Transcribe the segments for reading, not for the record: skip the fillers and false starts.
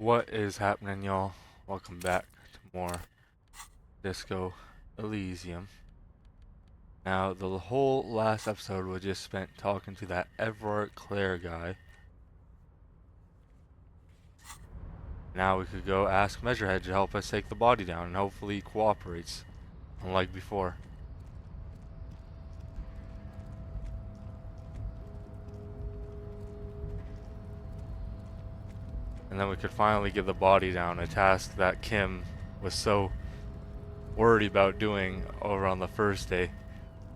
What is happening, y'all? Welcome back to more Disco Elysium. Now, the whole last episode was just spent talking to that Everett Clare guy. Now we could go ask Measurehead to help us take the body down, and hopefully he cooperates, unlike before. And then we could finally get the body down, a task that Kim was so worried about doing over on the first day.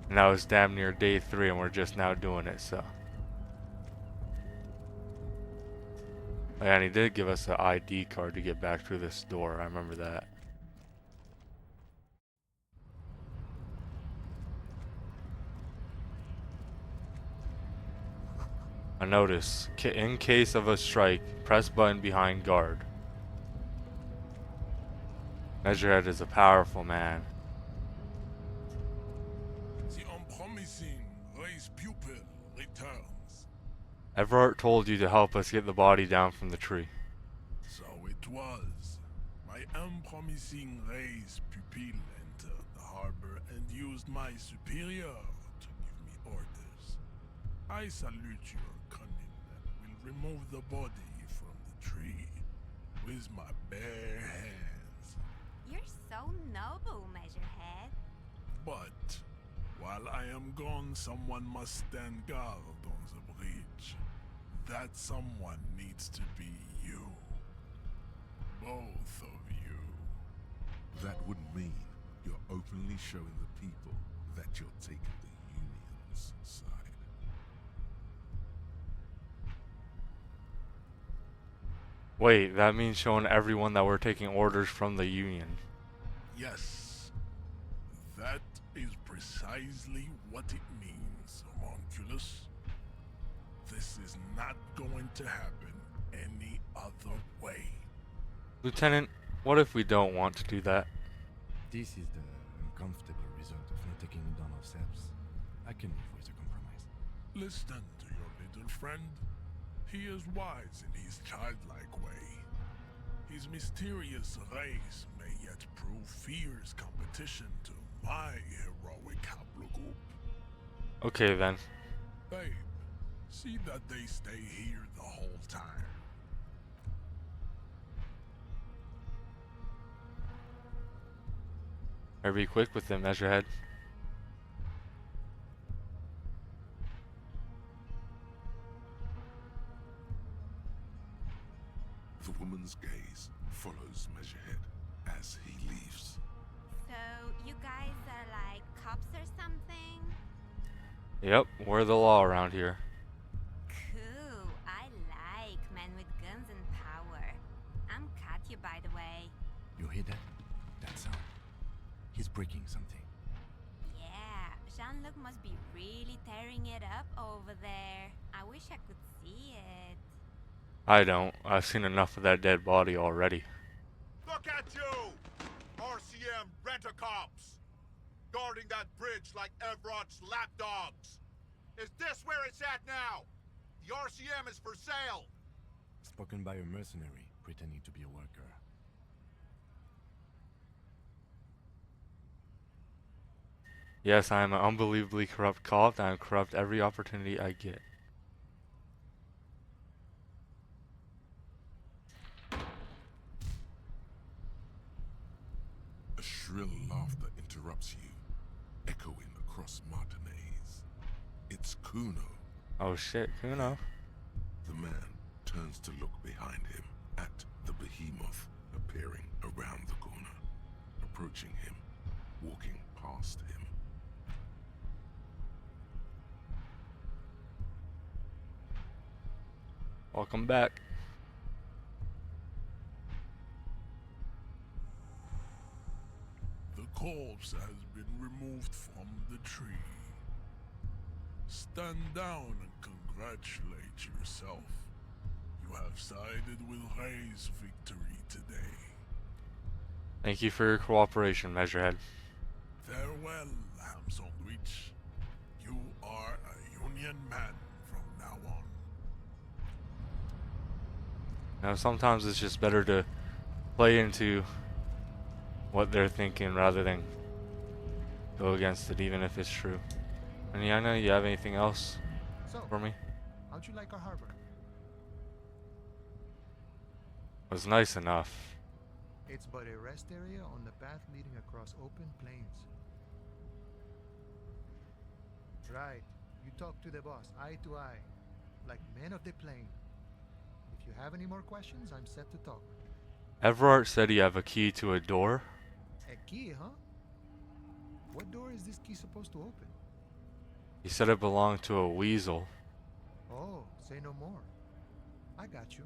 And now it's damn near day 3 and we're just now doing it, so. Oh, yeah, and he did give us an ID card to get back through this door, I remember that. A notice, in case of a strike, press button behind guard. Measurehead is a powerful man. The unpromising race pupil returns. Everett told you to help us get the body down from the tree. So it was. My unpromising race pupil entered the harbor and used my superior to give me orders. I salute your cunning and will remove the body from the tree with my bare hands. You're so noble, Measurehead. But while I am gone, someone must stand guard on the bridge. That someone needs to be you. Both of you. That would mean you're openly showing the people that you're taking the Union's side. Wait, that means showing everyone that we're taking orders from the Union. Yes. That is precisely what it means, homunculus. This is not going to happen any other way. Lieutenant, what if we don't want to do that? This is the uncomfortable result of not taking it down ourselves. I can live with a compromise. Listen to your little friend. He is wise in his childlike way. His mysterious race may yet prove fierce competition to my heroic haplogroup. Okay then. Babe, see that they stay here the whole time. Or be quick with it, Measurehead. The woman's gaze follows Measurehead as he leaves. So, you guys are like cops or something? Yep, we're the law around here. Cool. I like men with guns and power. I'm Katya, by the way. You hear that? That sound? He's breaking something. Yeah, Jean-Luc must be really tearing it up over there. I wish I could see it. I don't. I've seen enough of that dead body already. Look at you! RCM rent-a-cops! Guarding that bridge like Everett's lapdogs! Is this where it's at now? The RCM is for sale! Spoken by a mercenary pretending to be a worker. Yes, I am an unbelievably corrupt cop, and I corrupt every opportunity I get. A shrill laughter interrupts you, echoing across Martinez. It's Kuno. Oh shit, Kuno. The man turns to look behind him at the behemoth appearing around the corner, approaching him, walking past him. Welcome back. The corpse has been removed from the tree. Stand down and congratulate yourself. You have sided with Ray's victory today. Thank you for your cooperation, Measurehead. Farewell, ham sandwich. You are a Union man from now on. You know, sometimes it's just better to play into what they're thinking rather than go against it, even if it's true. And Yana, you have anything else So, for me? how'd you like our harbor? It was nice enough. It's but a rest area on the path leading across open plains. Right. You talk to the boss, eye to eye, like men of the plain. If you have any more questions, I'm set to talk. Everard said you have a key to a door. A key, huh? What door is this key supposed to open? He said it belonged to a weasel. Oh, say no more. I got you.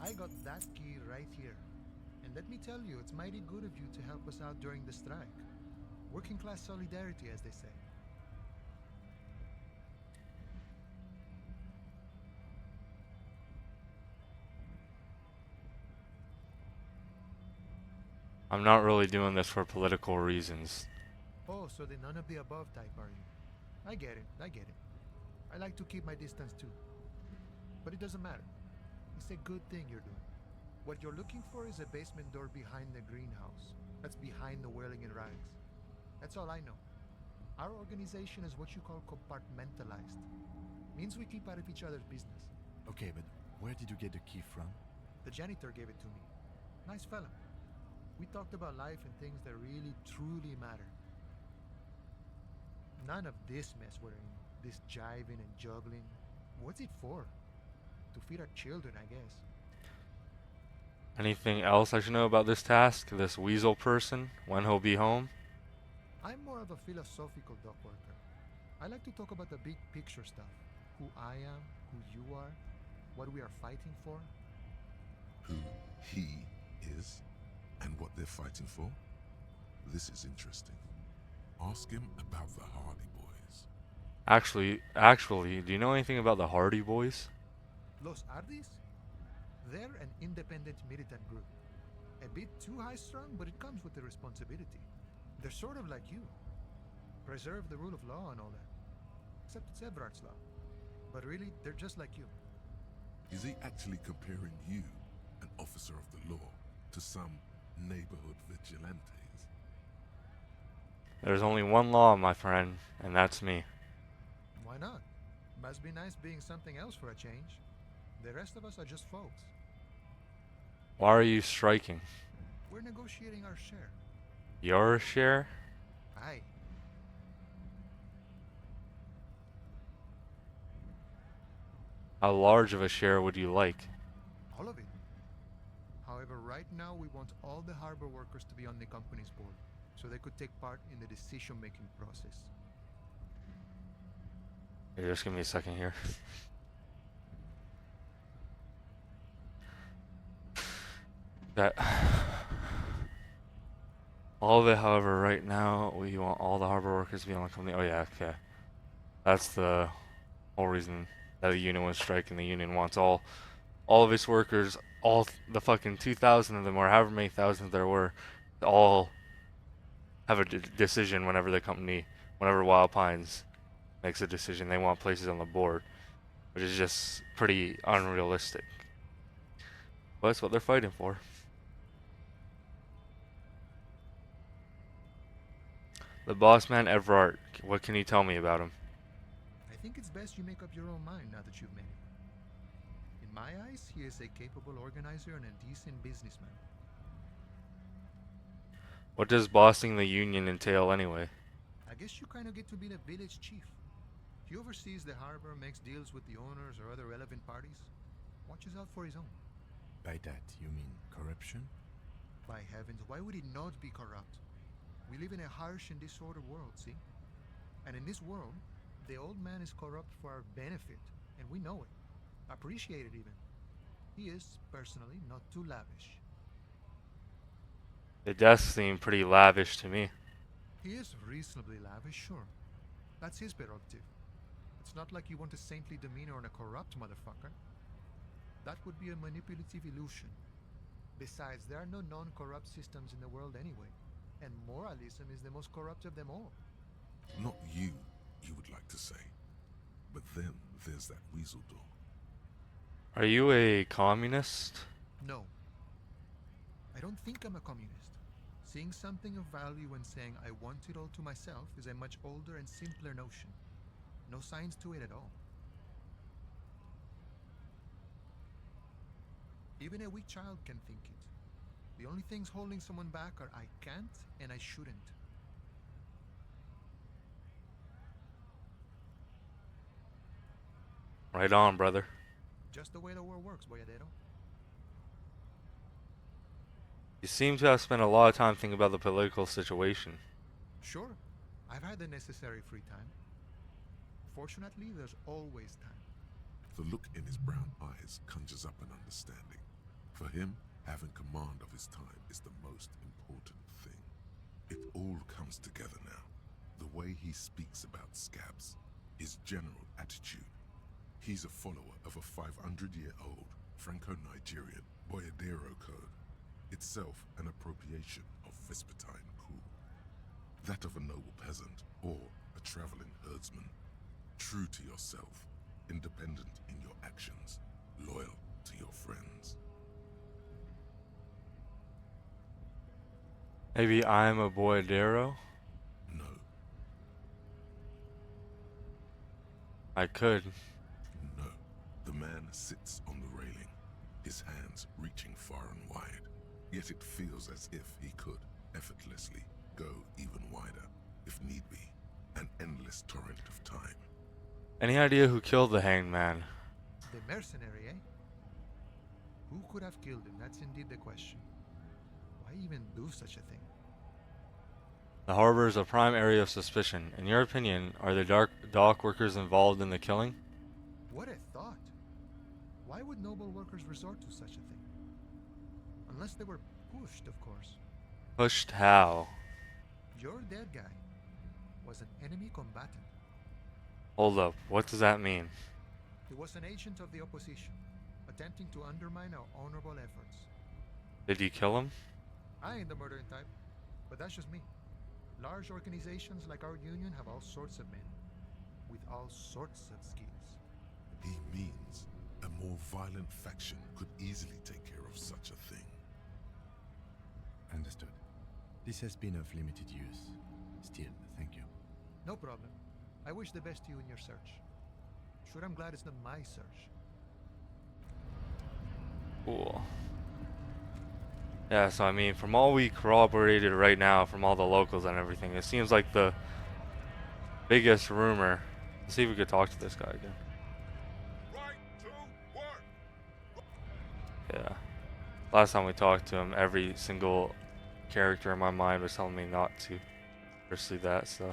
I got that key right here. And let me tell you, it's mighty good of you to help us out during the strike. Working class solidarity, as they say. I'm not really doing this for political reasons. Oh, so the none of the above type, are you? I get it, I get it. I like to keep my distance too. But it doesn't matter. It's a good thing you're doing. What you're looking for is a basement door behind the greenhouse. That's behind the whirling and rags. That's all I know. Our organization is what you call compartmentalized. Means we keep out of each other's business. Okay, but where did you get the key from? The janitor gave it to me. Nice fella. We talked about life and things that really, truly matter. None of this mess we're in. This jiving and juggling. What's it for? To feed our children, I guess. Anything else I should know about this task? This weasel person? When he'll be home? I'm more of a philosophical dock worker. I like to talk about the big picture stuff. Who I am, who you are, what we are fighting for. Who he is and what they're fighting for? This is interesting. Ask him about the Hardy Boys. Actually, do you know anything about the Hardy Boys? Los Ardis? They're an independent militant group. A bit too high-strung, but it comes with the responsibility. They're sort of like you. Preserve the rule of law and all that. Except it's Everard's law. But really, they're just like you. Is he actually comparing you, an officer of the law, to some neighborhood vigilantes? There's only one law, my friend, and that's me. Why not? Must be nice being something else for a change. The rest of us are just folks. Why are you striking? We're negotiating our share. Your share? Aye. How large of a share would you like? All of it. However, right now we want all the harbor workers to be on the company's board, so they could take part in the decision-making process. Here, just give me a second here. That all of it, however, right now we want all the harbor workers to be on the company. Oh yeah, okay. That's the whole reason that the union was striking. The union wants all of its workers, all the fucking 2,000 of them, or however many thousands there were, to all have a decision whenever Wild Pines makes a decision. They want places on the board, which is just pretty unrealistic. But that's what they're fighting for. The boss man, Everard. What can you tell me about him? I think it's best you make up your own mind now that you've met him. In my eyes, he is a capable organizer and a decent businessman. What does bossing the union entail anyway? I guess you kind of get to be the village chief. He oversees the harbor, makes deals with the owners or other relevant parties, watches out for his own. By that, you mean corruption? By heavens, why would he not be corrupt? We live in a harsh and disordered world, see? And in this world, the old man is corrupt for our benefit, and we know it. Appreciate it even. He is, personally, not too lavish. The deaths seem pretty lavish to me. He is reasonably lavish, sure. That's his prerogative. It's not like you want a saintly demeanor on a corrupt motherfucker. That would be a manipulative illusion. Besides, there are no non-corrupt systems in the world anyway. And moralism is the most corrupt of them all. Not you, you would like to say. But then there's that weasel door. Are you a communist? No, I don't think I'm a communist. Seeing something of value and saying I want it all to myself is a much older and simpler notion. No science to it at all. Even a weak child can think it. The only things holding someone back are I can't and I shouldn't. Right on, brother. Just the way the world works, Boyadero. You seem to have spent a lot of time thinking about the political situation. Sure, I've had the necessary free time. Fortunately, there's always time. The look in his brown eyes conjures up an understanding. For him, having command of his time is the most important thing. It all comes together now. The way he speaks about scabs, his general attitude. He's a follower of a 500-year-old Franco-Nigerian Boyadero code, itself an appropriation of Vespertine cool. That of a noble peasant or a traveling herdsman. True to yourself, independent in your actions, loyal to your friends. Maybe I'm a boyadero? No, I could. no. The man sits on the railing, his hands reaching far and wide. Yet it feels as if he could, effortlessly, go even wider, if need be. An endless torrent of time. Any idea who killed the hanged man? The mercenary, eh? Who could have killed him? That's indeed the question. Why even do such a thing? The harbor is a prime area of suspicion. In your opinion, are the dock workers involved in the killing? What a thought! Why would noble workers resort to such a thing? Unless they were pushed, of course. Pushed how? Your dead guy was an enemy combatant. Hold up, what does that mean? He was an agent of the opposition, attempting to undermine our honorable efforts. Did you kill him? I ain't the murdering type, but that's just me. Large organizations like our union have all sorts of men, with all sorts of skills. He means a more violent faction could easily take care of such a thing. Understood. This has been of limited use. Still, thank you. No problem. I wish the best to you in your search. Sure, I'm glad it's not my search. Cool. Yeah, so I mean, from all we corroborated right now, from all the locals and everything, it seems like the biggest rumor. Let's see if we could talk to this guy again. Right to work! Yeah. Last time we talked to him, every single character in my mind was telling me not to pursue that, so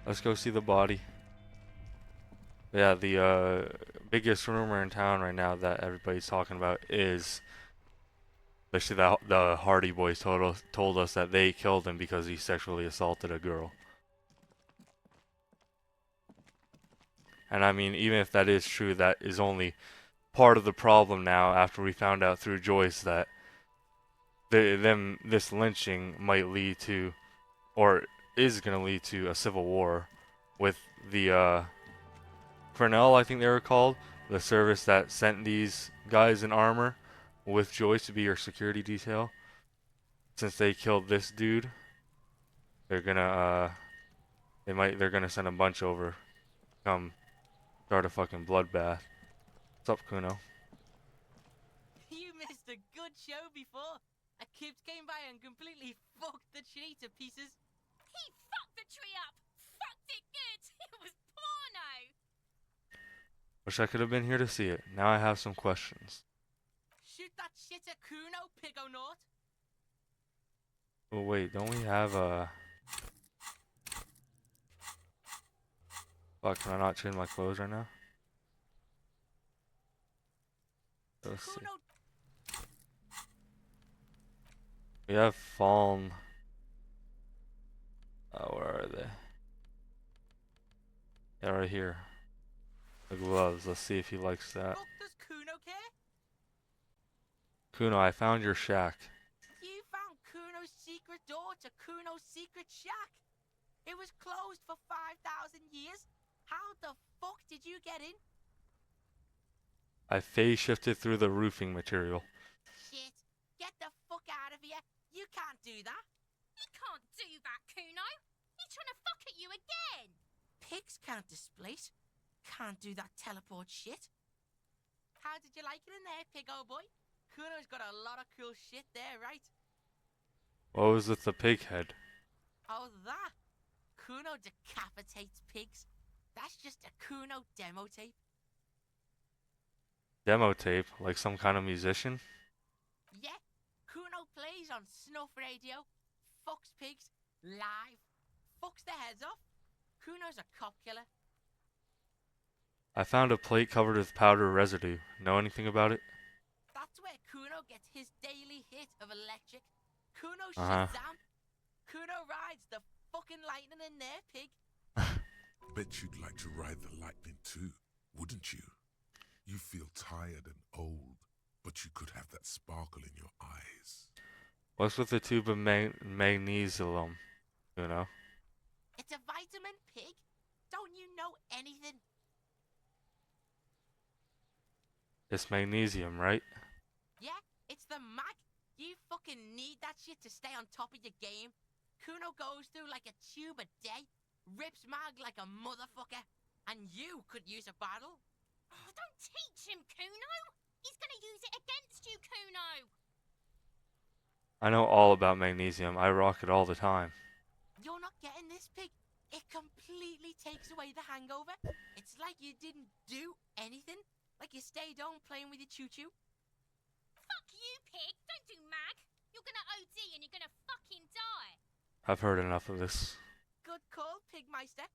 let's go see the body. Yeah, the biggest rumor in town right now that everybody's talking about is especially the Hardy Boys told us that they killed him because he sexually assaulted a girl. And I mean, even if that is true, that is only part of the problem now after we found out through Joyce that this lynching might lead to, or is going to lead to, a civil war with the Cornell, I think they were called, the service that sent these guys in armor with Joyce to be your security detail. Since they killed this dude, they're gonna send a bunch over, come start a fucking bloodbath. What's up, Kuno? You missed a good show before. A kid came by and completely fucked the tree to pieces. He fucked the tree up! Fucked it good! It was porno! Wish I could have been here to see it. Now I have some questions. Shoot that shit at Kuno, Pigonaut. Oh wait, don't we have a... Fuck, can I not change my clothes right now? Let's see. Kuno, We have fallen... where are they? Yeah, right here. The gloves. Let's see if he likes that. fuck does Kuno care? Kuno, I found your shack. You found Kuno's secret door to Kuno's secret shack. It was closed for 5,000 years. How the fuck did you get in? I phase shifted through the roofing material. Shit. Get the fuck out of here. You can't do that. You can't do that, Kuno. He's trying to fuck at you again. Pigs can't displace. Can't do that teleport shit. How did you like it in there, pig old boy? Kuno's got a lot of cool shit there, right? What was with the pig head? Oh, that? Kuno decapitates pigs. That's just a Kuno demo tape. Demo tape, like some kind of musician? Yeah, Kuno plays on snuff radio, fucks pigs, live, fucks their heads off. Kuno's a cop killer. I found a plate covered with powder residue. Know anything about it? That's where Kuno gets his daily hit of electric. Kuno Uh-huh. Shazam. Kuno rides the fucking lightning in there, pig. Bet you'd like to ride the lightning too, wouldn't you? You feel tired and old, but you could have that sparkle in your eyes. What's with the tube of magnesium? You know? It's a vitamin, pig. Don't you know anything? It's magnesium, right? Yeah, it's the mag. You fucking need that shit to stay on top of your game. Kuno goes through like a tube a day, rips mag like a motherfucker, and you could use a bottle. Oh, don't teach him, Kuno. He's gonna use it against you, Kuno. I know all about magnesium. I rock it all the time. You're not getting this, pig. It completely takes away the hangover. It's like you didn't do anything. Like you stayed home playing with your choo-choo. Fuck you, pig. Don't do mag. You're gonna OD and you're gonna fucking die. I've heard enough of this. Good call, Pigmeister.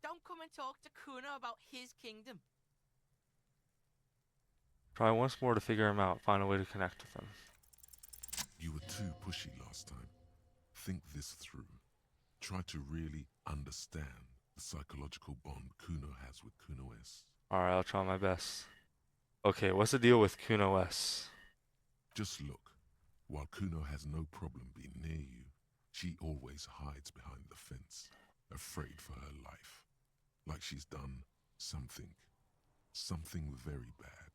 Don't come and talk to Kuno about his kingdom. Try once more to figure him out. Find a way to connect with him. You were too pushy last time. Think this through. Try to really understand the psychological bond Kuno has with Kuno S. Alright, I'll try my best. Okay, what's the deal with Kuno S? Just look. While Kuno has no problem being near you, she always hides behind the fence, afraid for her life. Like she's done something very bad.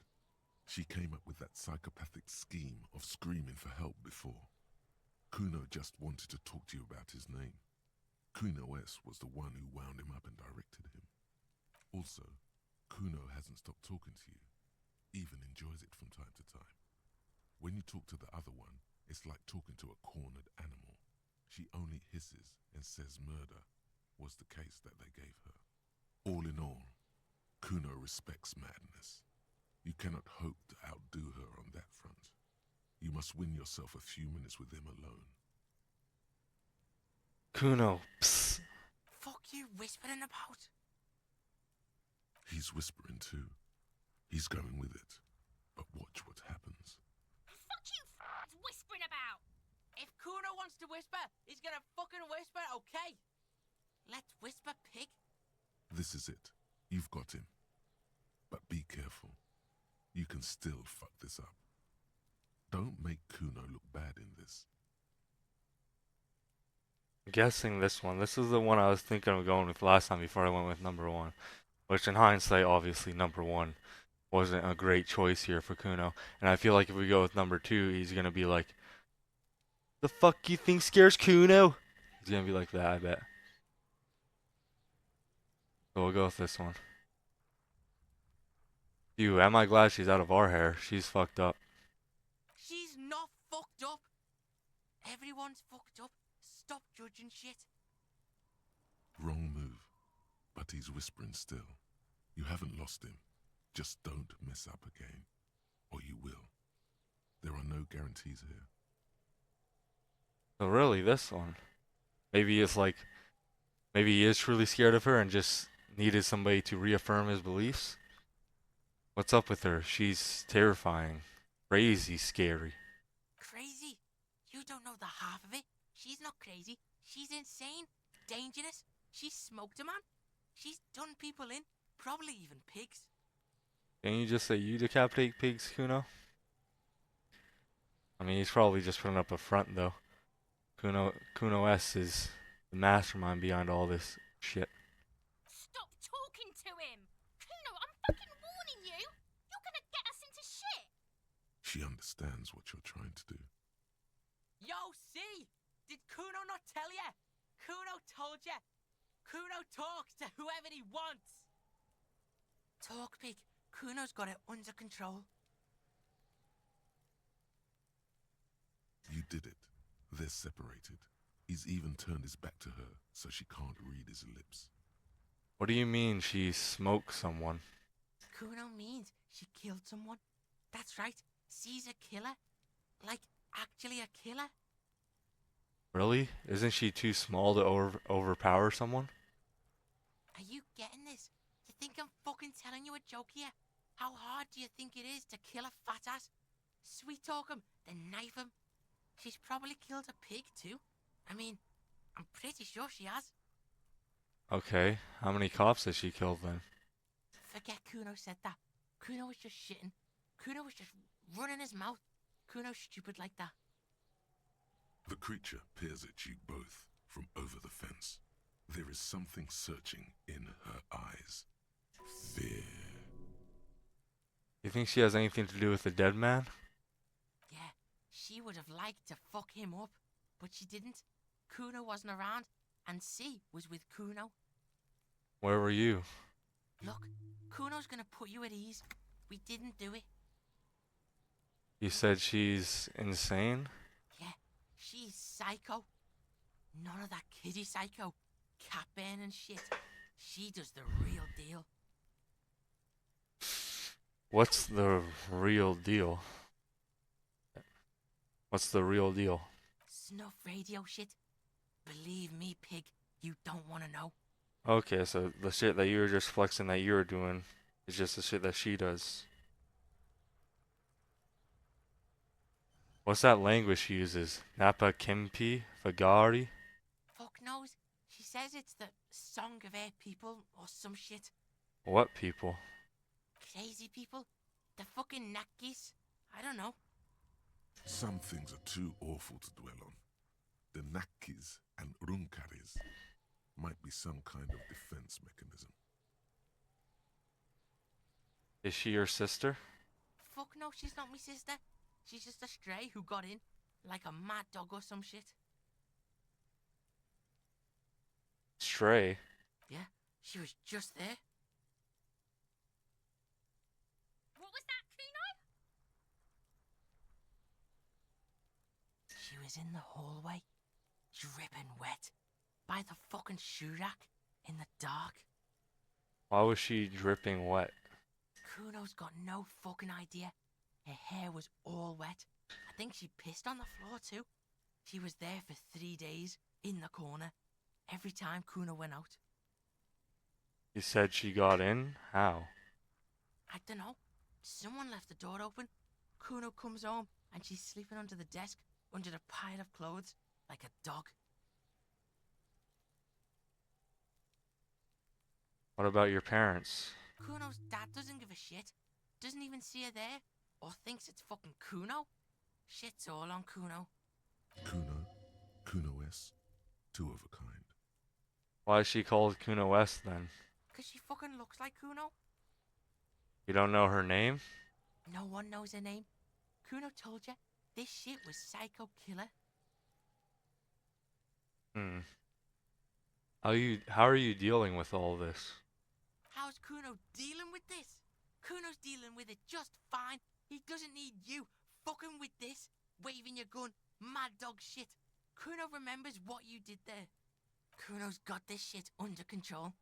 She came up with that psychopathic scheme of screaming for help before. Kuno just wanted to talk to you about his name. Kuno S was the one who wound him up and directed him. Also, Kuno hasn't stopped talking to you, even enjoys it from time to time. When you talk to the other one, it's like talking to a cornered animal. She only hisses and says murder was the case that they gave her. All in all, Kuno respects madness. You cannot hope to outdo her on that front. You must win yourself a few minutes with him alone. Kuno, psst. Fuck you whispering about? He's whispering too. He's going with it. But watch what happens. Fuck you whispering about. If Kuno wants to whisper, he's gonna fucking whisper, okay? Let's whisper, pig. This is it. You've got him. But be careful. You can still fuck this up. Don't make Kuno look bad in this. I'm guessing this one. This is the one I was thinking of going with last time before I went with number one. Which in hindsight, obviously, number one wasn't a great choice here for Kuno. And I feel like if we go with number two, he's gonna be like, the fuck you think scares Kuno? He's gonna be like that, I bet. So we'll go with this one. Ew, am I glad she's out of our hair? She's fucked up. She's not fucked up. Everyone's fucked up. Stop judging shit. Wrong move. But he's whispering still. You haven't lost him. Just don't mess up again. Or you will. There are no guarantees here. So really, this one. Maybe it's like, maybe he is truly scared of her and just needed somebody to reaffirm his beliefs. What's up with her? She's terrifying. Crazy scary. Crazy? You don't know the half of it. She's not crazy. She's insane. Dangerous. She's smoked a man. She's done people in. Probably even pigs. Can you just say you decapitate pigs, Kuno? I mean, he's probably just putting up a front, though. Kuno S is the mastermind behind all this shit. Stop talking to him. Kuno, I'm fucking warning you. You're gonna get us understands what you're trying to do. Yo, see? Did Kuno not tell ya? Kuno told ya. Kuno talks to whoever he wants. Talk, pig. Kuno's got it under control. You did it. They're separated. He's even turned his back to her, so she can't read his lips. What do you mean she smoked someone? Kuno means she killed someone. That's right. She's a killer. Like, actually a killer. Really? Isn't she too small to overpower someone? Are you getting this? You think I'm fucking telling you a joke here? How hard do you think it is to kill a fat ass? Sweet talk him, then knife him. She's probably killed a pig too. I mean, I'm pretty sure she has. Okay, how many cops has she killed then? Forget Kuno said that. Kuno was just shitting. Kuno was just running his mouth. Kuno's stupid like that. The creature peers at you both from over the fence. There is something searching in her eyes. Fear. You think she has anything to do with the dead man? Yeah, she would have liked to fuck him up, but she didn't. Kuno wasn't around, and C was with Kuno. Where were you? Look, Kuno's gonna put you at ease. We didn't do it. You said she's insane? Yeah, she's psycho. None of that kiddie psycho. Cat burning shit. She does the real deal. What's the real deal? What's the real deal? Snuff radio shit. Believe me, pig, you don't want to know. Okay, so the shit that you were just flexing that you were doing is just the shit that she does. What's that language she uses? Napa Kimpi? Fagari? Fuck knows. She says it's the song of her people or some shit. What people? Crazy people. The fucking Nakis. I don't know. Some things are too awful to dwell on. The Nakis and Runkaris might be some kind of defense mechanism. Is she your sister? Fuck no, she's not my sister. She's just a stray who got in. Like a mad dog or some shit. Stray? Yeah, she was just there. What was that, Kuno? She was in the hallway, dripping wet, by the fucking shoe rack, in the dark. Why was she dripping wet? Kuno's got no fucking idea. Her hair was all wet. I think she pissed on the floor too. She was there for 3 days, in the corner, every time Kuno went out. You said she got in? How? I don't know. Someone left the door open. Kuno comes home and she's sleeping under the desk, under the pile of clothes, like a dog. What about your parents? Kuno's dad doesn't give a shit. Doesn't even see her there. Or thinks it's fucking Kuno. Shit's all on Kuno. Kuno, Kuno S, two of a kind. Why is she called Kuno West then? 'Cause she fucking looks like Kuno. You don't know her name? No one knows her name. Kuno told you this shit was Psycho Killer. How are you dealing with all this? How's Kuno dealing with this? Kuno's dealing with it just fine. He doesn't need you fucking with this, waving your gun, mad dog shit. Kuno remembers what you did there. Kuno's got this shit under control.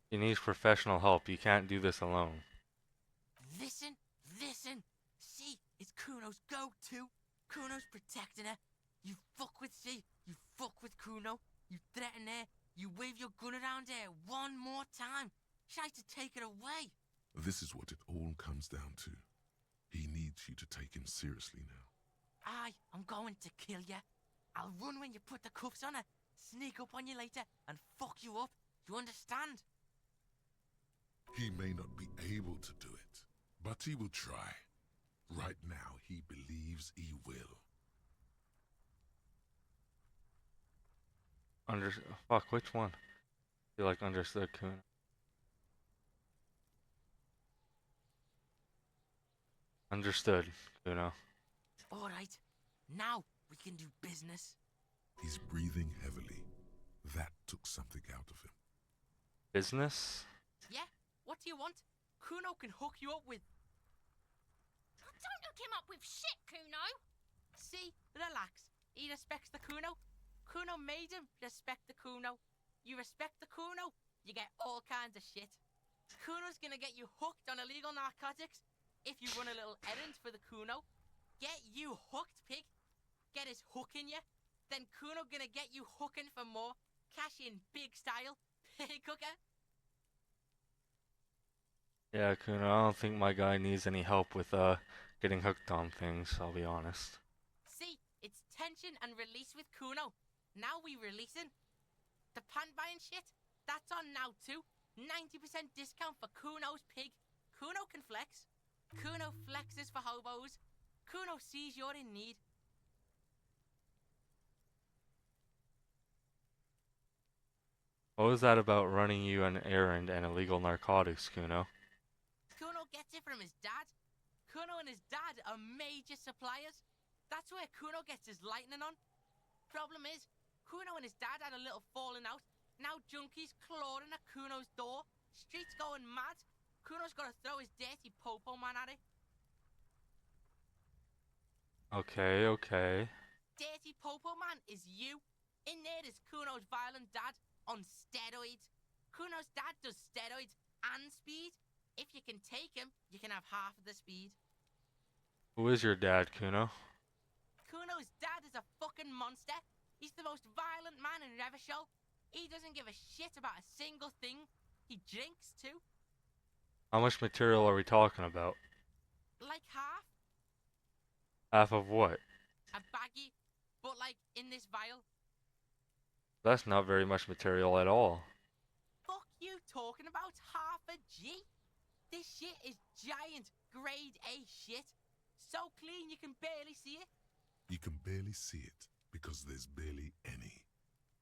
He needs professional help. You can't do this alone. Listen. C is Kuno's go-to. Kuno's protecting her. You fuck with C, you fuck with Kuno. You threaten her. You wave your gun around her one more time. Try to take it away. This is what it all comes down to. He needs you to take him seriously now. I'm going to kill you. I'll run when you put the cuffs on her, sneak up on you later, and fuck you up. You understand? He may not be able to do it, but he will try. Right now, he believes he will. Fuck, which one? I feel like understood Kuno. Understood, Kuno. Alright, now we can do business. He's breathing heavily. That took something out of him. Business? Yeah? What do you want? Kuno can hook you up with. Don't hook him up with shit, Kuno. See? Relax. He respects the Kuno. Kuno made him respect the Kuno. You respect the Kuno, you get all kinds of shit. Kuno's gonna get you hooked on illegal narcotics if you run a little errand for the Kuno. Get you hooked, pig. Get his hook in you. Then Kuno gonna get you hooking for more. Cash in big style. Pig hooker. Yeah, Kuno, I don't think my guy needs any help with getting hooked on things, I'll be honest. See, it's tension and release with Kuno. Now we releasing. The pan buying shit, that's on now too. 90% discount for Kuno's pig. Kuno can flex. Kuno flexes for hobos. Kuno sees you're in need. What was that about running you an errand and illegal narcotics, Kuno? Kuno gets it from his dad. Kuno and his dad are major suppliers. That's where Kuno gets his lightning on. Problem is, Kuno and his dad had a little falling out. Now junkies clawing at Kuno's door. Streets going mad. Kuno's gotta throw his dirty popo man at it. Okay, okay. Dirty popo man is you. In there is Kuno's violent dad on steroids. Kuno's dad does steroids and speed. If you can take him, you can have half of the speed. Who is your dad, Kuno? Kuno's dad is a fucking monster. He's the most violent man in Revachol. He doesn't give a shit about a single thing. He drinks too. How much material are we talking about? Like half. Half of what? A baggie. But like in this vial. That's not very much material at all. Fuck you talking about half a G? This shit is giant grade A shit. So clean you can barely see it. You can barely see it because there's barely any.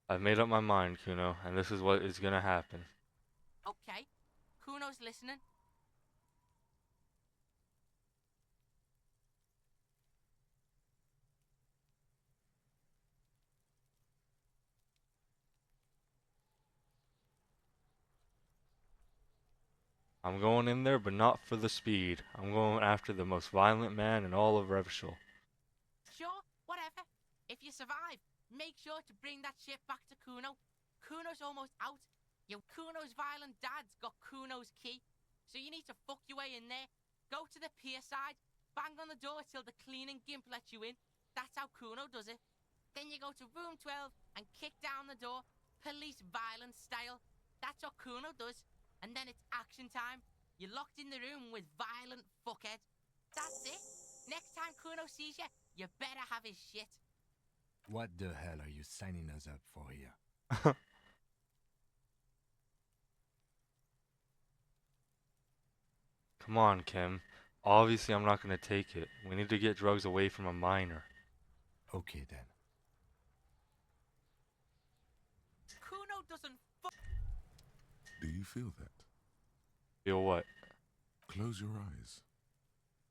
I've made up my mind, Kuno, and this is what is gonna happen. Okay. Kuno's listening. I'm going in there, but not for the speed. I'm going after the most violent man in all of Revachol. Sure, whatever. If you survive, make sure to bring that shit back to Kuno. Kuno's almost out. Kuno's violent dad's got Kuno's key. So you need to fuck your way in there. Go to the pier side, bang on the door till the cleaning gimp lets you in. That's how Kuno does it. Then you go to room 12 and kick down the door, police violence style. That's what Kuno does. And then it's action time. You're locked in the room with violent fuckhead. That's it. Next time Kuno sees you, you better have his shit. What the hell are you signing us up for here? Come on, Kim. Obviously, I'm not gonna take it. We need to get drugs away from a minor. Okay then. Kuno doesn't Do you feel that? Feel what? Close your eyes.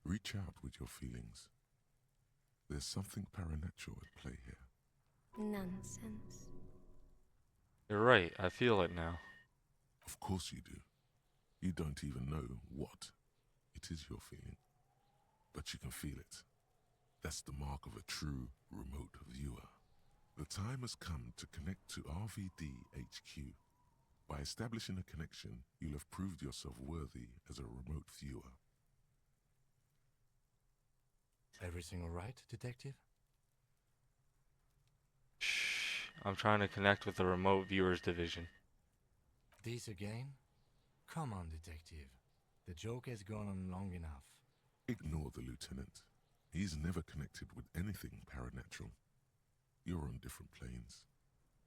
Reach out with your feelings. There's something paranatural at play here. Nonsense. You're right, I feel it now. Of course you do. You don't even know what it is you're feeling. But you can feel it. That's the mark of a true remote viewer. The time has come to connect to RVD HQ. By establishing a connection, you'll have proved yourself worthy as a remote viewer. Everything all right, detective? Shh. I'm trying to connect with the remote viewers division. This again? Come on, detective. The joke has gone on long enough. Ignore the lieutenant. He's never connected with anything paranatural. You're on different planes,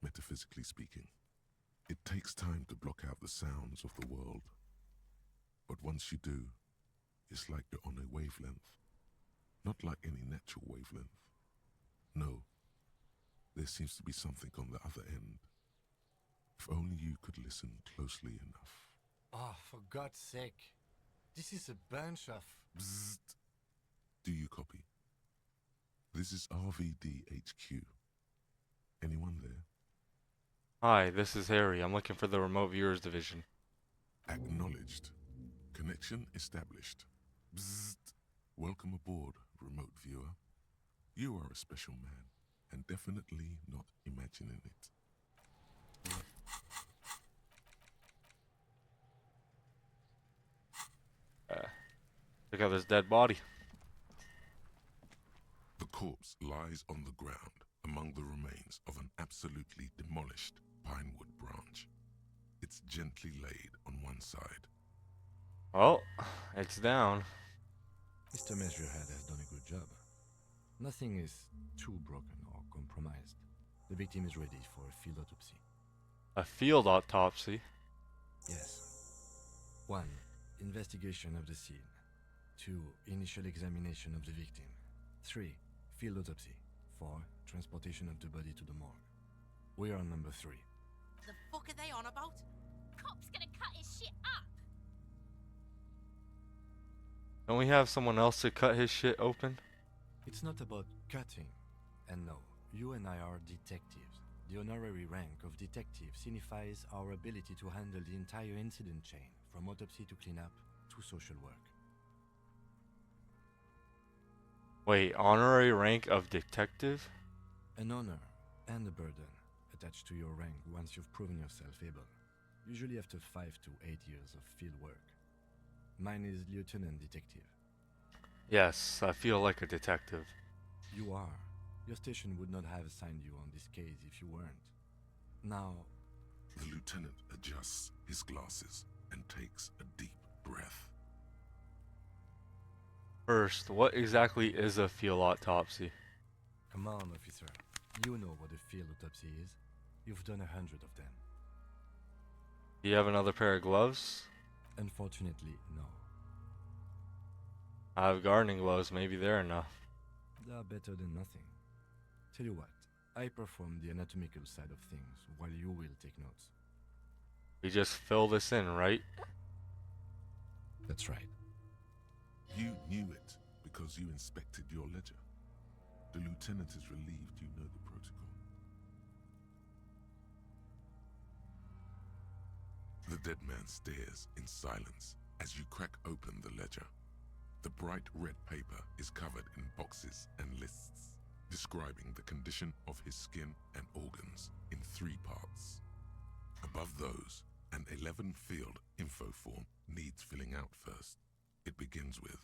metaphysically speaking. It takes time to block out the sounds of the world. But once you do, it's like you're on a wavelength. Not like any natural wavelength. No, there seems to be something on the other end. If only you could listen closely enough. Oh, for God's sake. This is a bunch of... Bzzzt. Do you copy? This is RVD HQ. Anyone there? Hi, this is Harry. I'm looking for the remote viewers division. Acknowledged. Connection established. Bzzzt. Welcome aboard, remote viewer. You are a special man, and definitely not imagining it. Check out this dead body. The corpse lies on the ground among the remains of an absolutely demolished pinewood branch. It's gently laid on one side. Oh, it's down. Mr. Measurehead has done a good job. Nothing is too broken or compromised. The victim is ready for a field autopsy. A field autopsy. Yes. 1. Investigation of the scene. 2. Initial examination of the victim. 3. Field autopsy. 4. Transportation of the body to the morgue. We are on number 3. The fuck are they on about? Cop's gonna cut his shit up. Don't we have someone else to cut his shit open? It's not about cutting. And no, you and I are detectives. The honorary rank of detective signifies our ability to handle the entire incident chain, from autopsy to cleanup to social work. Wait, honorary rank of detective? An honor and a burden attached to your rank once you've proven yourself able, usually after 5 to 8 years of field work. Mine is Lieutenant Detective. Yes, I feel like a detective. You are. Your station would not have assigned you on this case if you weren't. Now, The lieutenant adjusts his glasses and takes a deep breath. First, what exactly is a field autopsy? come on, officer. You know what a field autopsy is. You've done 100 of them. Do you have another pair of gloves? Unfortunately, no. I have gardening gloves, maybe they're enough. They are better than nothing. Tell you what, I perform the anatomical side of things while you will take notes. We just fill this in, right? That's right. You knew it because you inspected your ledger. The lieutenant is relieved you know the protocol. The dead man stares in silence as you crack open the ledger. The bright red paper is covered in boxes and lists, describing the condition of his skin and organs in 3 parts. Above those, an 11-field info form needs filling out first. It begins with: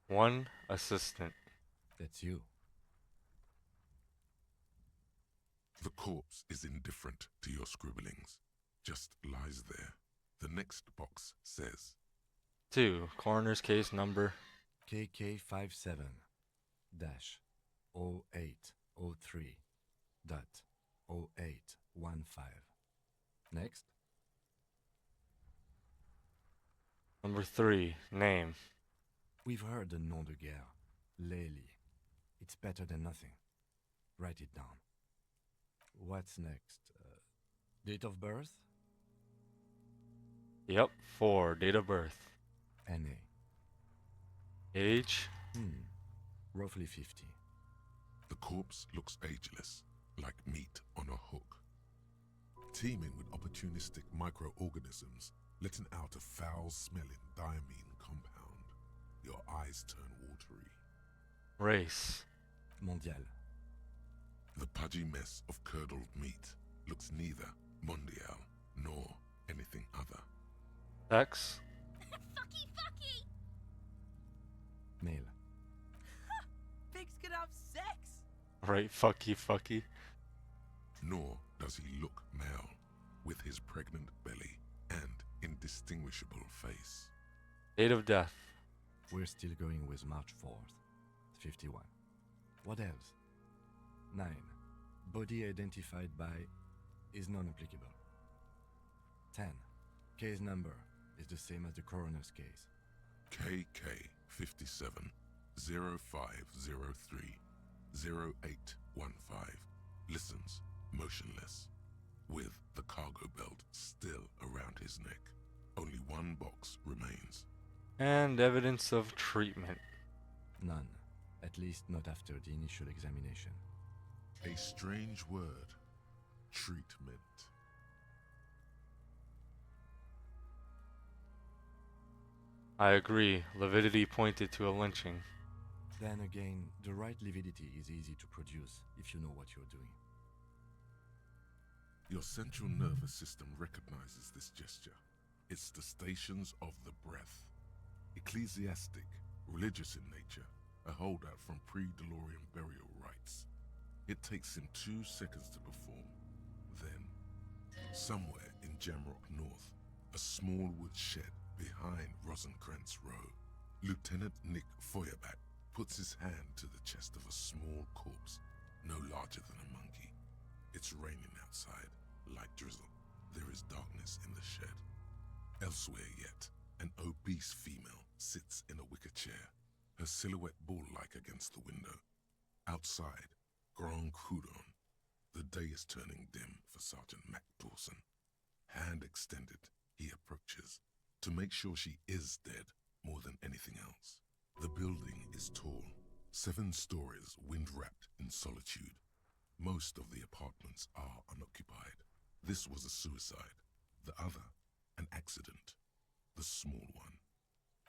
One assistant. That's you. The corpse is indifferent to your scribblings, just lies there. The next box says: 2. Coroner's case number. KK57 0803 dot 0815. Next. Number 3. Name. We've heard the nom de guerre. Lely. It's better than nothing. Write it down. What's next? Date of birth? Yep. 4. Date of birth. NA. Age. Roughly 50. The corpse looks ageless, like meat on a hook. Teeming with opportunistic microorganisms, letting out a foul-smelling diamine compound. Your eyes turn watery. Race. Mondial. The pudgy mess of curdled meat looks neither mondial nor anything other. Sex. Fucky, fucky! Male. Pigs can have sex! Right, fucky. Nor does he look male, with his pregnant belly and indistinguishable face. Date of death. We're still going with March 4th. 51. What else? 9. Body identified by is non-applicable. 10. Case number is the same as the coroner's case. KK 57 0503 0815 listens motionless. with the cargo belt still around his neck. Only one box remains. And evidence of treatment. None. At least not after the initial examination. A strange word. Treatment. I agree. Lividity pointed to a lynching. Then again, the right lividity is easy to produce if you know what you're doing. Your central nervous system recognizes this gesture. It's the stations of the breath. Ecclesiastic, religious in nature, a holdout from pre-Delorian burial rites. It takes him 2 seconds to perform. Then, somewhere in Jamrock North, a small wood shed behind Rosencrantz Row, Lieutenant Nick Feuerbach puts his hand to the chest of a small corpse, no larger than a monkey. It's raining outside, light drizzle. There is darkness in the shed. Elsewhere yet, an obese female sits in a wicker chair, her silhouette bull-like against the window. Outside, Grand Coudon. The day is turning dim for Sergeant Mac Dawson. Hand extended, he approaches, to make sure she is dead more than anything else. The building is tall, 7 stories wind-wrapped in solitude. Most of the apartments are unoccupied. This was a suicide, the other an accident, the small one.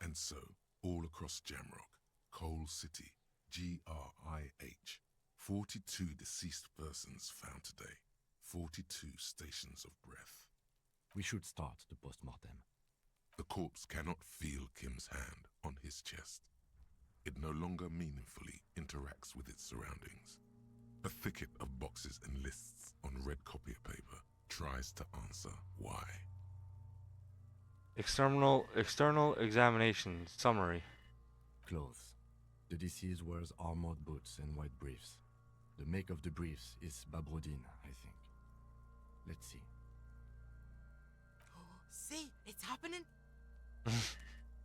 And so, all across Jamrock, Coal City, GRIH, 42 deceased persons found today, 42 stations of breath. We should start the post-mortem. The corpse cannot feel Kim's hand on his chest. It no longer meaningfully interacts with its surroundings. A thicket of boxes and lists on red copier paper tries to answer why. External examination summary. Clothes. The deceased wears armored boots and white briefs. The make of the briefs is Babrodine, I think. Let's see. See, it's happening.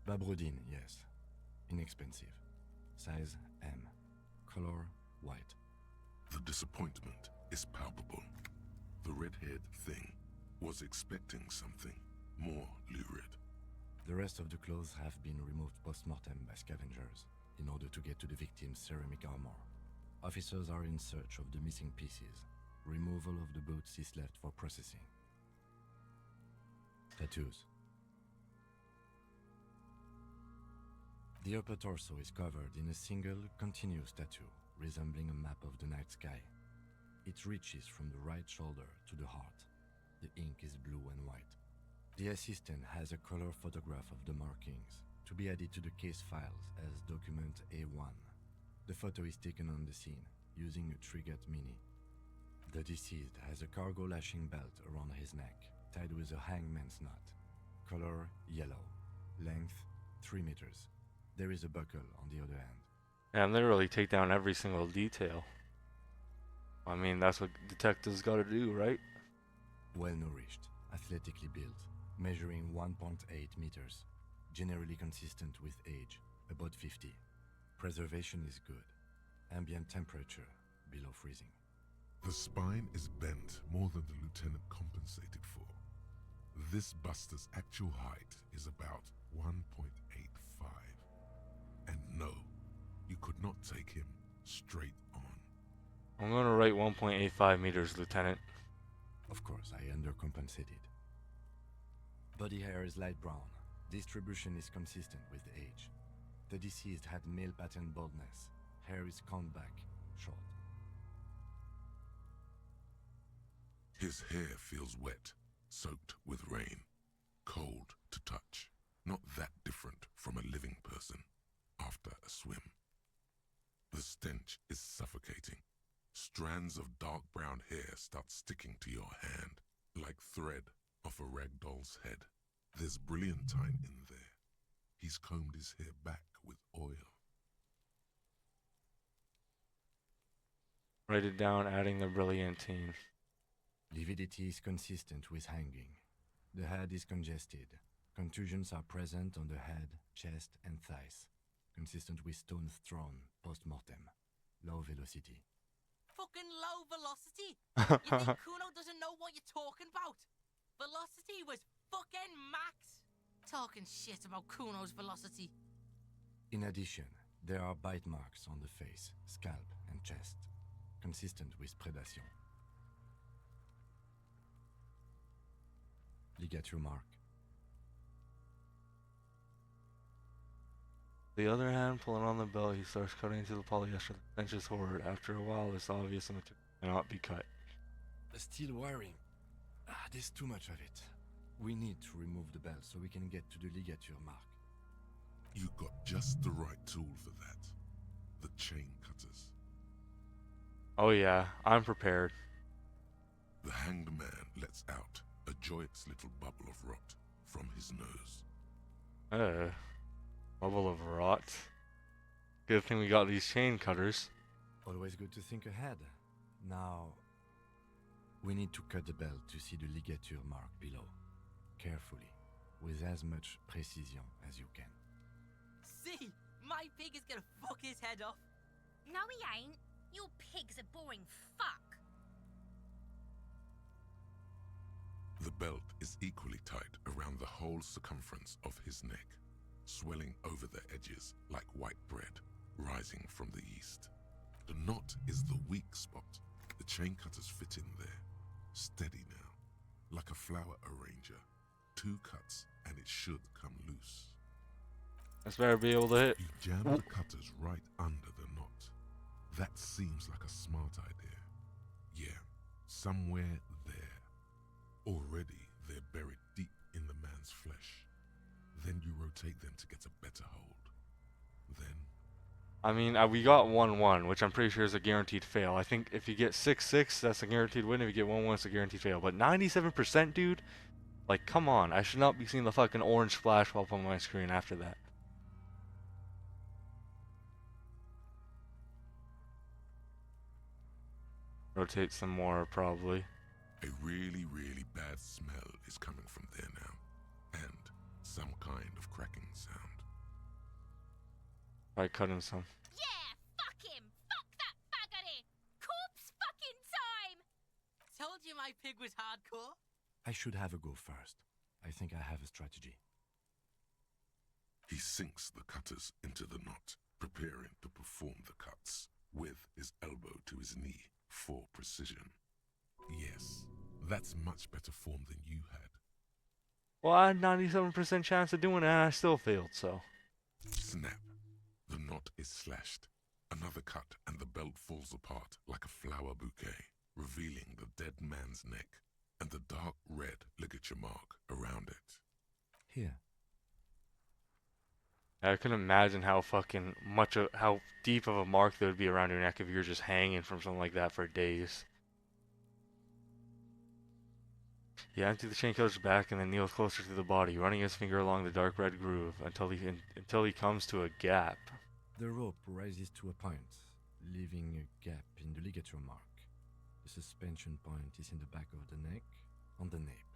Babrodine, yes. Inexpensive. Size M. Color white. The disappointment is palpable. The red-haired thing was expecting something more lurid. The rest of the clothes have been removed post-mortem by scavengers in order to get to the victim's ceramic armor. Officers are in search of the missing pieces. Removal of the boots is left for processing. Tattoos. The upper torso is covered in a single, continuous tattoo, resembling a map of the night sky. It reaches from the right shoulder to the heart. The ink is blue and white. The assistant has a color photograph of the markings, to be added to the case files as document A1. The photo is taken on the scene, using a Trigat Mini. The deceased has a cargo lashing belt around his neck, tied with a hangman's knot. Color yellow. Length 3 meters. There is a buckle on the other end. And they really take down every single detail. I mean, that's what detectives gotta do, right? Well-nourished, athletically built, measuring 1.8 meters. Generally consistent with age, about 50. Preservation is good. Ambient temperature, below freezing. The spine is bent more than the lieutenant compensated for. This buster's actual height is about 1.85. And no, you could not take him straight on. I'm gonna write 1.85 meters, Lieutenant. Of course, I undercompensated. Body hair is light brown. Distribution is consistent with age. The deceased had male pattern baldness. Hair is combed back, short. His hair feels wet, soaked with rain, cold to touch. Not that different from a living person after a swim. The stench is suffocating. Strands of dark brown hair start sticking to your hand, like thread off a ragdoll's head. There's brilliantine in there. He's combed his hair back with oil. Write it down, adding the brilliantine. Lividity is consistent with hanging. The head is congested. Contusions are present on the head, chest, and thighs. Consistent with stones thrown post-mortem. Low velocity. Fucking low velocity. You think Kuno doesn't know what what you're talking about. Velocity was fucking max. Talking shit about Kuno's velocity. In addition, there are bite marks on the face, scalp, and chest, consistent with predation. Ligature mark. The other hand, pulling on the belt, he starts cutting into the polyester that clenches forward. After a while, it's obvious the material cannot be cut. The steel wiring. There's too much of it. We need to remove the belt so we can get to the ligature mark. You got just the right tool for that. The chain cutters. Oh yeah, I'm prepared. The hanged man lets out a joyous little bubble of rot from his nose. Bubble of rot. Good thing we got these chain cutters. Always good to think ahead. Now, we need to cut the belt to see the ligature mark below. Carefully, with as much precision as you can. See, my pig is gonna fuck his head off. No, he ain't. Your pig's a boring fuck. The belt is equally tight around the whole circumference of his neck, swelling over the edges like white bread rising from the east. The knot is the weak spot. The chain cutters fit in there, steady now, like a flower arranger. 2 cuts and it should come loose. Let's better be able to hit. You jam the cutters right under the knot. That seems like a smart idea. Yeah, somewhere there. Already they're buried deep in the man's flesh. Then you rotate them to get a better hold. Then... I mean, we got 1-1, which I'm pretty sure is a guaranteed fail. I think if you get 6-6, that's a guaranteed win. If you get 1-1, it's a guaranteed fail. But 97%, dude? Like, come on. I should not be seeing the fucking orange flash pop on my screen after that. Rotate some more, probably. A really, really bad smell is coming from there now. And some kind of cracking sound. Try cutting some. Yeah, fuck him. Fuck that buggery. Corpse fucking time. Told you my pig was hardcore. I should have a go first. I think I have a strategy. He sinks the cutters into the knot, preparing to perform the cuts, with his elbow to his knee for precision. Yes, that's much better form than you had. Well, I had 97% chance of doing it, and I still failed, so. Snap. The knot is slashed. Another cut, and the belt falls apart like a flower bouquet, revealing the dead man's neck and the dark red ligature mark around it. Here. I can imagine how fucking how deep of a mark there would be around your neck if you were just hanging from something like that for days. He empties the chain killer's back and then kneels closer to the body, running his finger along the dark red groove until he comes to a gap. The rope rises to a point, leaving a gap in the ligature mark. The suspension point is in the back of the neck, on the nape.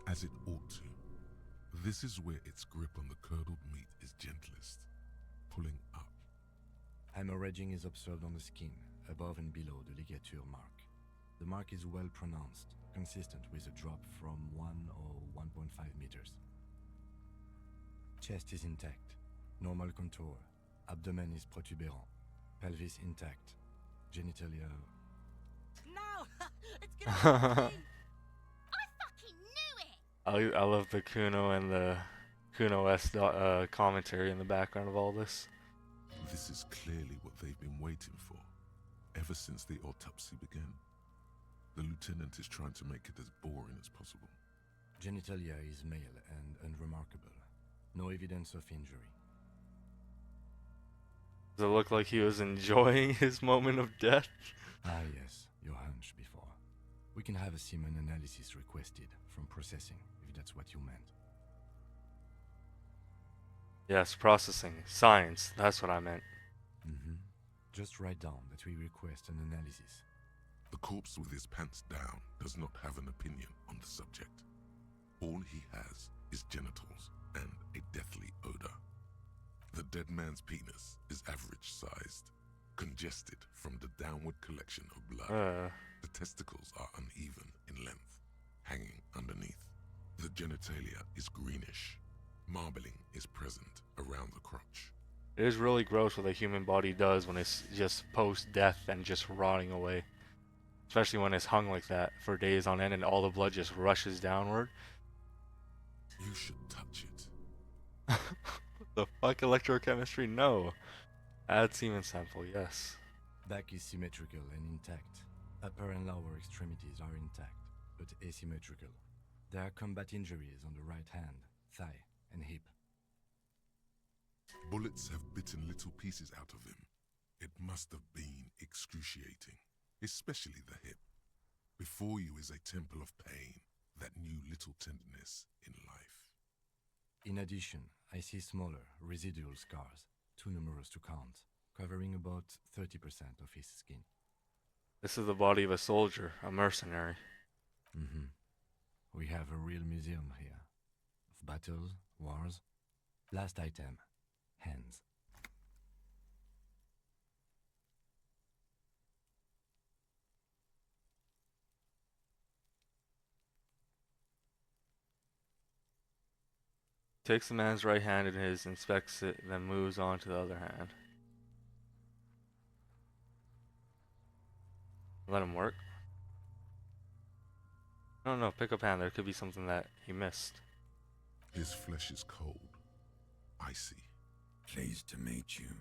As it ought to. This is where its grip on the curdled meat is gentlest, pulling up. Hemorrhaging is observed on the skin, above and below the ligature mark. The mark is well pronounced, consistent with a drop from 1 or 1.5 meters. Chest is intact, normal contour. Abdomen is protuberant, pelvis intact, genitalia... No! It's gonna be me. I fucking knew it. I love the Kuno and the Kuno-S commentary in the background of all this. This is clearly what they've been waiting for, ever since the autopsy began. The lieutenant is trying to make it as boring as possible. Genitalia is male and unremarkable. No evidence of injury. Does it look like he was enjoying his moment of death? Ah yes, your hunch before. We can have a semen analysis requested from processing, if that's what you meant. Yes, processing. Science. That's what I meant. Just write down that we request an analysis. The corpse with his pants down does not have an opinion on the subject. All he has is genitals and a deathly odor. The dead man's penis is average-sized, congested from the downward collection of blood. The testicles are uneven in genitalia is greenish. Marbling is present around the crotch. It is really gross what the human body does when it's just post-death and just rotting away. Especially when it's hung like that for days on end and all the blood just rushes downward. You should touch it. The fuck, electrochemistry? No. Add semen sample, yes. Back is symmetrical and intact. Upper and lower extremities are intact, but asymmetrical. There are combat injuries on the right hand, thigh, and hip. Bullets have bitten little pieces out of him. It must have been excruciating, especially the hip. Before you is a temple of pain that knew little tenderness in life. In addition, I see smaller, residual scars, too numerous to count, covering about 30% of his skin. This is the body of a soldier, a mercenary. We have a real museum here. Of battles, wars. Last item, hands. Takes the man's right hand in his, inspects it, then moves on to the other hand. Let him work. No, pick up hand. There could be something that he missed. His flesh is cold, icy. Pleased to meet you.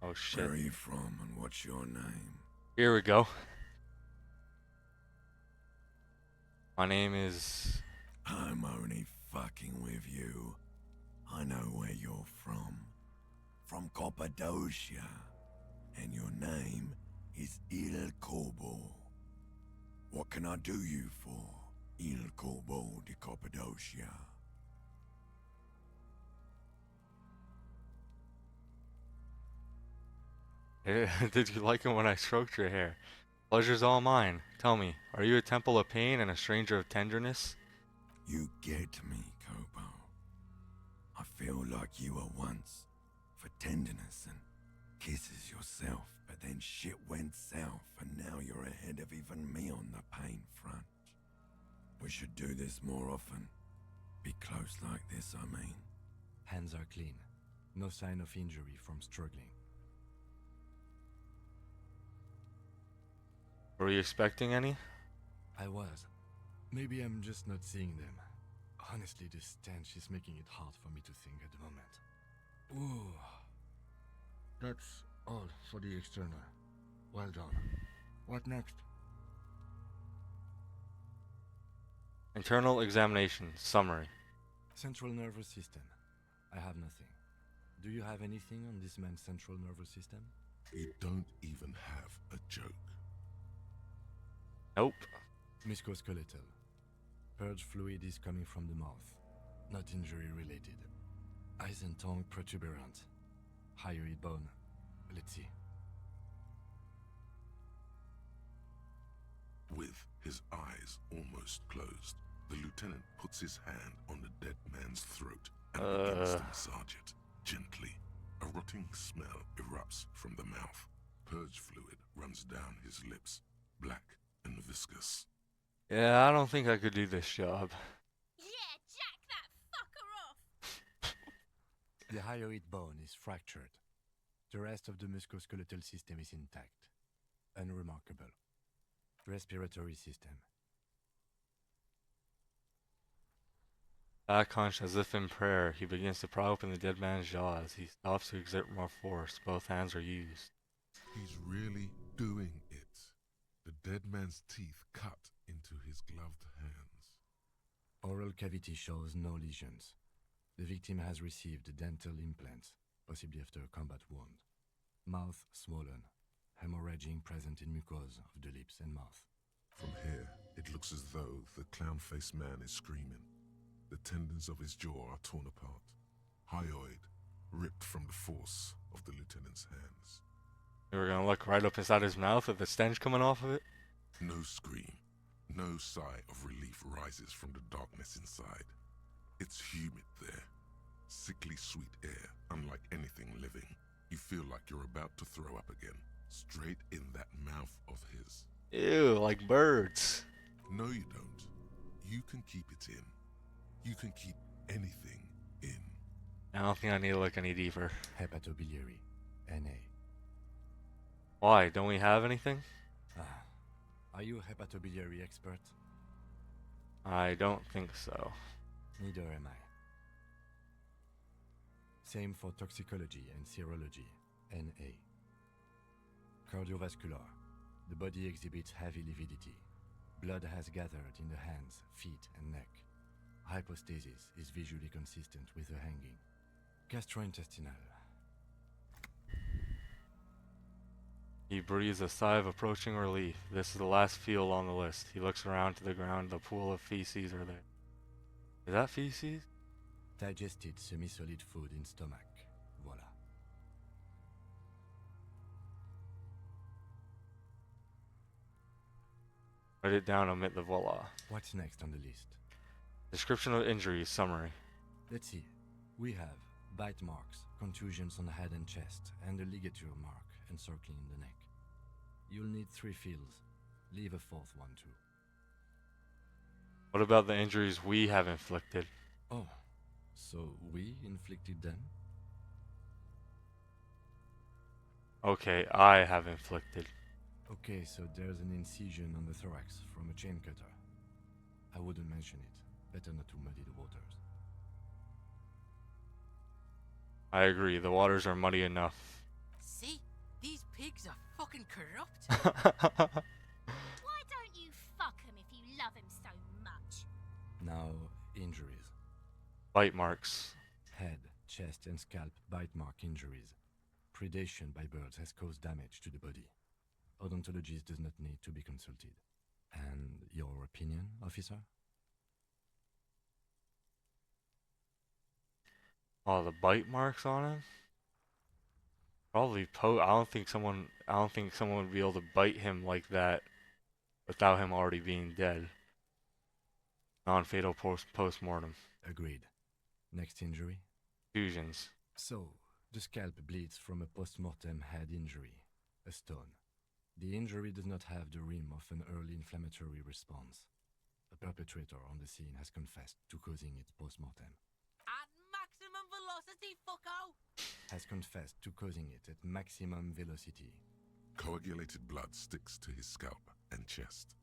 Oh shit. Where are you from and what's your name? Here we go. My name is... I'm only fucking with you. I know where you're from. From Cappadocia. And your name is Il Corbo. What can I do you for, Il Corbo de Cappadocia? Did you like it when I stroked your hair? Pleasure's all mine. Tell me, are you a temple of pain and a stranger of tenderness? You get me, Kobo. I feel like you were once, for tenderness and kisses yourself, but then shit went south and now you're ahead of even me on the pain front. We should do this more often. Be close like this, I mean. Hands are clean. No sign of injury from struggling. Were you expecting any? I was. Maybe I'm just not seeing them. Honestly, this stench is making it hard for me to think at the moment. Ooh. That's all for the external. Well done. What next? Internal examination. Summary. Central nervous system. I have nothing. Do you have anything on this man's central nervous system? You don't even have a joke. Nope. Musculoskeletal. Purge fluid is coming from the mouth. Not injury related. Eyes and tongue protuberant. Hyoid bone. Let's see. With his eyes almost closed, the lieutenant puts his hand on the dead man's throat and begins to massage it gently. A rotting smell erupts from the mouth. Purge fluid runs down his lips, black and viscous. Yeah, I don't think I could do this job. Yeah, jack that fucker off! The hyoid bone is fractured. The rest of the musculoskeletal system is intact. Unremarkable. Respiratory system. Back hunched as if in prayer, he begins to pry open the dead man's jaw as he stops to exert more force. Both hands are used. He's really doing it. The dead man's teeth cut into his gloved hands. Oral cavity shows no lesions. The victim has received dental implants, possibly after a combat wound. Mouth swollen. Hemorrhaging present in mucosa of the lips and mouth. From here, it looks as though the clown-faced man is screaming. The tendons of his jaw are torn apart. Hyoid ripped from the force of the lieutenant's hands. We were gonna look right up inside his mouth with the stench coming off of it. No scream, no sigh of relief rises from the darkness inside. It's humid there. Sickly sweet air, unlike anything living. You feel like you're about to throw up again. Straight in that mouth of his. Ew, like birds. No, you don't. You can keep it in. You can keep anything in. I don't think I need to look any deeper. Hepatobiliary, NA. Why? Don't we have anything? Ah, are you a hepatobiliary expert? I don't think so. Neither am I. Same for toxicology and serology, NA. Cardiovascular. The body exhibits heavy lividity. Blood has gathered in the hands, feet, and neck. Hypostasis is visually consistent with the hanging. Gastrointestinal. He breathes a sigh of approaching relief. This is the last field on the list. He looks around to the ground. The pool of feces are there. Is that feces? Digested semi-solid food in stomach. Voila. Write it down, omit the voila. What's next on the list? Description of injuries, summary. Let's see. We have bite marks, contusions on the head and chest, and a ligature mark encircling the neck. You'll need 3 fields. Leave a 4th one too. What about the injuries we have inflicted? Oh, so we inflicted them? Okay, I have inflicted. Okay, so there's an incision on the thorax from a chain cutter. I wouldn't mention it. Better not to muddy the waters. I agree, the waters are muddy enough. See? These pigs are fucking corrupt. Why don't you fuck him if you love him so much? Now, injuries. Bite marks. Head, chest, and scalp bite mark injuries. Predation by birds has caused damage to the body. Odontologist does not need to be consulted. And your opinion, officer? Oh, the bite marks on him? Probably I don't think someone would be able to bite him like that without him already being dead. Non-fatal post-mortem. Agreed. Next injury? Fusions. So, the scalp bleeds from a post-mortem head injury, a stone. The injury does not have the rim of an early inflammatory response. A perpetrator on the scene has confessed to causing it post-mortem. At maximum velocity, fucko! Has confessed to causing it at maximum velocity. Coagulated blood sticks to his scalp and chest,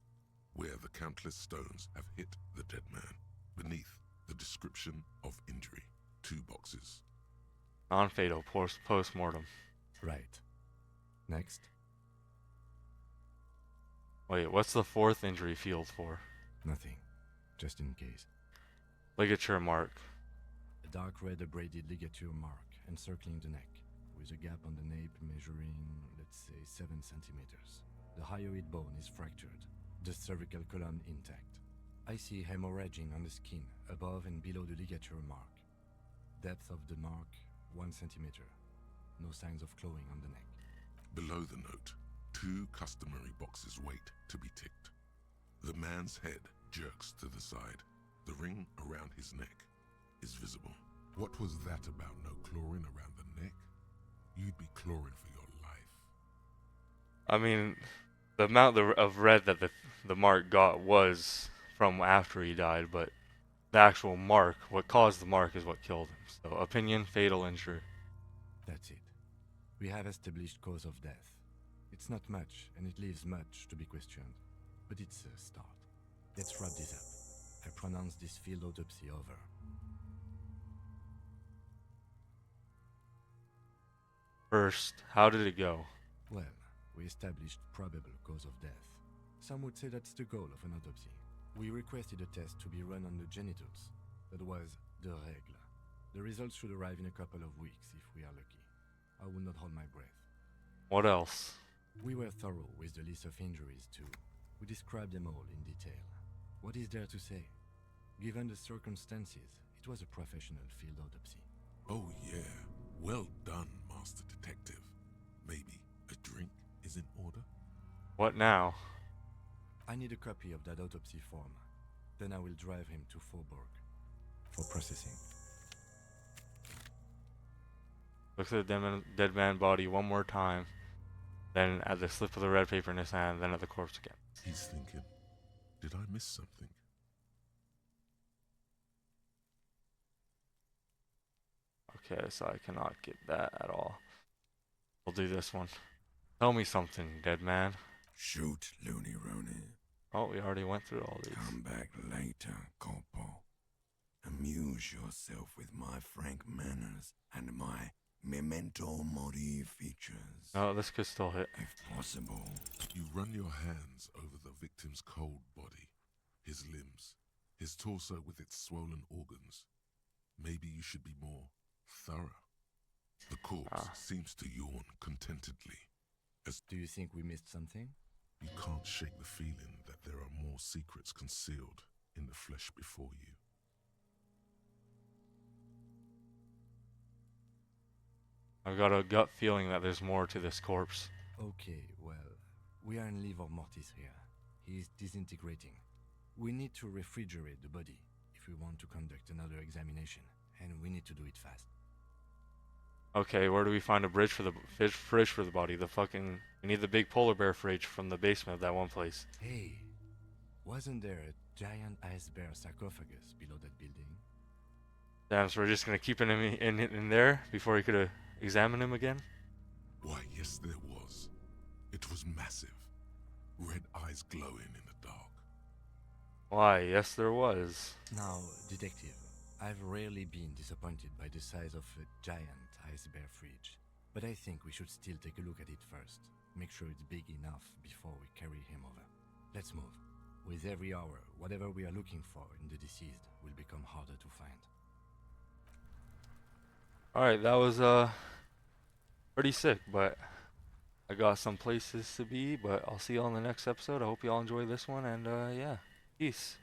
where the countless stones have hit the dead man. Beneath, the description of injury. 2 boxes. Non-fatal post-mortem. Right. Next. Wait, what's the 4th injury field for? Nothing. Just in case. Ligature mark. A dark red abraded ligature mark encircling the neck, with a gap on the nape measuring, let's say, 7 centimeters. The hyoid bone is fractured, the cervical column intact. I see hemorrhaging on the skin, above and below the ligature mark. Depth of the mark, 1 centimeter. No signs of clawing on the neck. Below the note, 2 customary boxes wait to be ticked. The man's head jerks to the side. The ring around his neck is visible. What was that about? No clawing around the neck? You'd be clawing for your life. I mean, the amount of red that the mark got was from after he died, but the actual mark, what caused the mark, is what killed him. So, opinion, fatal injury. That's it. We have established cause of death. It's not much, and it leaves much to be questioned. But it's a start. Let's wrap this up. I pronounce this field autopsy over. First, how did it go? Well, we established probable cause of death. Some would say that's the goal of an autopsy. We requested a test to be run on the genitals. That was the règle. The results should arrive in a couple of weeks if we are lucky. I will not hold my breath. What else? We were thorough with the list of injuries too. We described them all in detail. What is there to say? Given the circumstances, it was a professional field autopsy. Oh yeah, well done, Master Detective. Maybe a drink is in order? What now? I need a copy of that autopsy form. Then I will drive him to Faubourg for processing. Looks at the dead man body one more time, then at the slip of the red paper in his hand, then at the corpse again. He's thinking, did I miss something? Okay, so I cannot get that at all. We'll do this one. Tell me something, dead man. Shoot, Looney Rooney. Oh, we already went through all these. Come back later, Corpo. Amuse yourself with my frank manners and my memento mori features. Oh, this could still hit. If possible. You run your hands over the victim's cold body, his limbs, his torso with its swollen organs. Maybe you should be more thorough. The corpse seems to yawn contentedly. Do you think we missed something? You can't shake the feeling that there are more secrets concealed in the flesh before you. I've got a gut feeling that there's more to this corpse. Okay, well, we are in livor mortis here. He is disintegrating. We need to refrigerate the body if we want to conduct another examination, and we need to do it fast. Okay, where do we find a fridge for the body? We need the big polar bear fridge from the basement of that one place. Hey, wasn't there a giant ice bear sarcophagus below that building? Damn, so we're just gonna keep him in there before we could examine him again? Why, yes, there was. It was massive. Red eyes glowing in the dark. Why, yes, there was. Now, detective, I've rarely been disappointed by the size of a giant ice bear fridge, but I think we should still take a look at it first. Make sure it's big enough before we carry him over. Let's move. With every hour, whatever we are looking for in the deceased will become harder to find. Alright, that was pretty sick, but I got some places to be, but I'll see you all in the next episode. I hope you all enjoy this one, and yeah, peace.